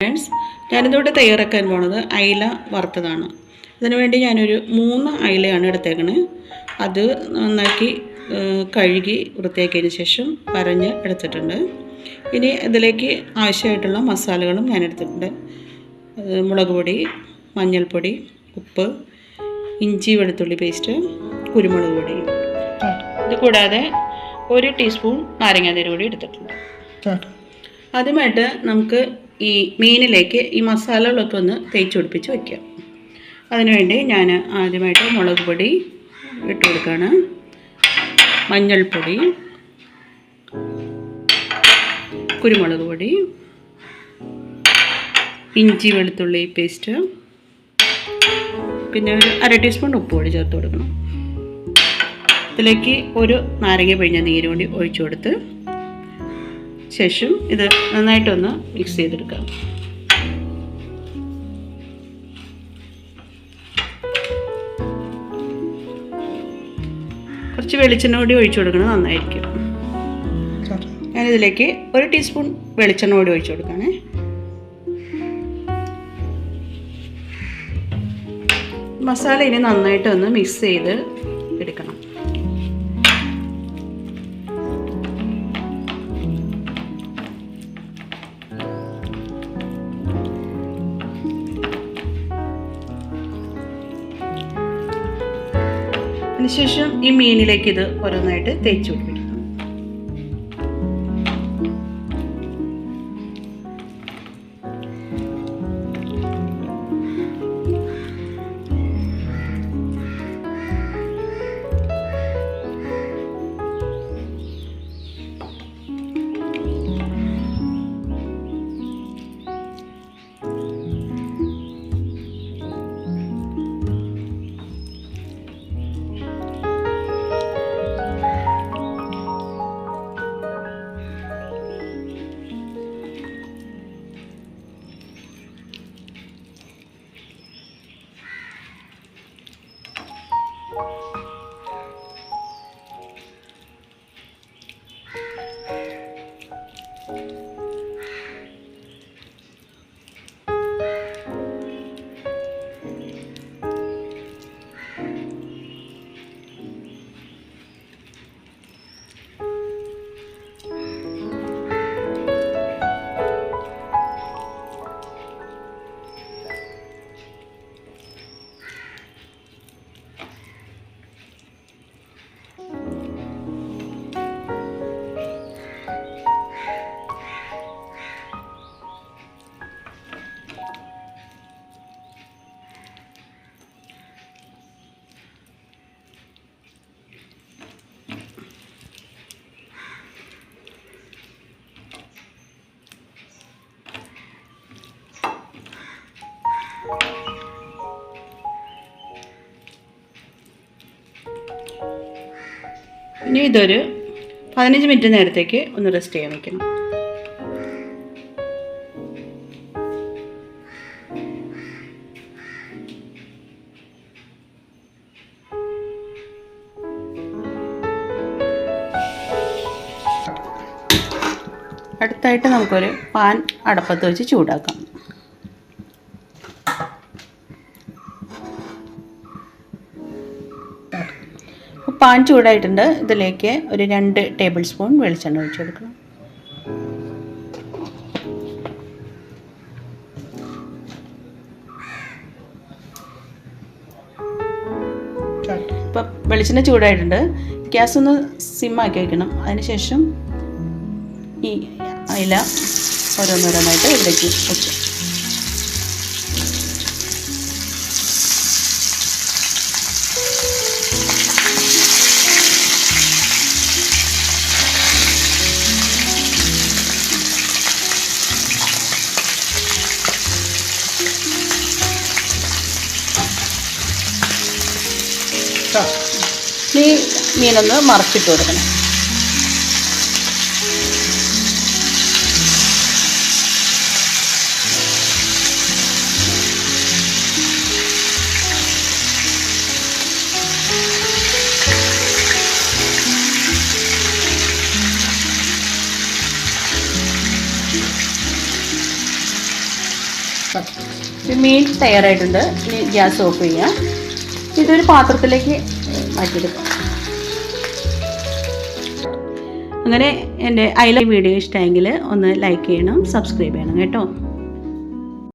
Friends, ഞാനിതോടെ തയ്യാറാക്കാൻ പോണത് അയില വറുത്തതാണ്. അതിനുവേണ്ടി ഞാനൊരു 3 അയിലയാണ് എടുത്തേക്കണത്. അത് നന്നാക്കി കഴുകി വൃത്തിയാക്കിയതിന് ശേഷം വരഞ്ഞ് എടുത്തിട്ടുണ്ട്. ഇനി ഇതിലേക്ക് ആവശ്യമായിട്ടുള്ള മസാലകളും ഞാൻ എടുത്തിട്ടുണ്ട്. മുളക് പൊടി, മഞ്ഞൾപ്പൊടി, ഉപ്പ്, ഇഞ്ചി വെളുത്തുള്ളി പേസ്റ്റ്, കുരുമുളക് പൊടി. ഇത് കൂടാതെ 1 ടീസ്പൂൺ നാരങ്ങാനീര് കൂടി എടുത്തിട്ടുണ്ട്. ആദ്യമായിട്ട് നമുക്ക് ഈ മീനിലേക്ക് ഈ മസാലകളൊക്കെ ഒന്ന് തേച്ച് പിടിപ്പിച്ച് വയ്ക്കാം. അതിനുവേണ്ടി ഞാൻ ആദ്യമായിട്ട് മുളക് പൊടി ഇട്ട് കൊടുക്കുകയാണ്, മഞ്ഞൾപ്പൊടി, കുരുമുളക് പൊടി, ഇഞ്ചി വെളുത്തുള്ളി പേസ്റ്റ്, പിന്നെ ഒരു 1/2 ടീസ്പൂൺ ഉപ്പ് പൊടി ചേർത്ത് കൊടുക്കണം. ഇതിലേക്ക് 1 നാരങ്ങ പിഴിഞ്ഞ നീര് കൂടി ഒഴിച്ചു കൊടുത്ത് ശേഷം ഇത് നന്നായിട്ടൊന്ന് മിക്സ് ചെയ്തെടുക്കാം. കുറച്ച് വെളിച്ചെണ്ണ കൂടി ഒഴിച്ചു കൊടുക്കണം, നന്നായിരിക്കും. ഞാനിതിലേക്ക് 1 ടീസ്പൂൺ വെളിച്ചെണ്ണ കൂടി ഒഴിച്ചു കൊടുക്കുകയാണേ. മസാല ഇനി നന്നായിട്ടൊന്ന് മിക്സ് ചെയ്ത് എടുക്കണം. അതിനുശേഷം ഈ മീനിലേക്ക് ഇത് ഓരോന്നായിട്ട് തേച്ച് പിടിപ്പിക്കണം. ഇനി ഇതൊരു 15 മിനിറ്റ് നേരത്തേക്ക് ഒന്ന് റെസ്റ്റ് ചെയ്യാൻ വയ്ക്കണം. അടുത്തായിട്ട് നമുക്കൊരു പാൻ അടപ്പത്ത് വെച്ച് ചൂടാക്കാം. പാൻ ചൂടായിട്ടുണ്ട്. ഇതിലേക്ക് ഒരു 2 ടേബിൾ സ്പൂൺ വെളിച്ചെണ്ണ ഒഴിച്ചു കൊടുക്കണം. ഇപ്പം വെളിച്ചെണ്ണ ചൂടായിട്ടുണ്ട്. ഗ്യാസ് ഒന്ന് സിമ്മാക്കി വയ്ക്കണം. അതിനുശേഷം ഈ അയില ഓരോന്നോരോന്നായിട്ട് ഇതിലേക്ക് വെച്ചു. ഈ മീനൊന്ന് മറച്ചിട്ട് കൊടുക്കണം. മീൻ തയ്യാറായിട്ടുണ്ട്. ഇനി ഗ്യാസ് ഓഫ് ചെയ്യാം. ഇതൊരു പാത്രത്തിലേക്ക് മാറ്റിയെടുക്കാം. അങ്ങനെ എൻ്റെ അയല വീഡിയോ ഇഷ്ടമെങ്കിൽ ഒന്ന് ലൈക്ക് ചെയ്യണം, സബ്സ്ക്രൈബ് ചെയ്യണം കേട്ടോ.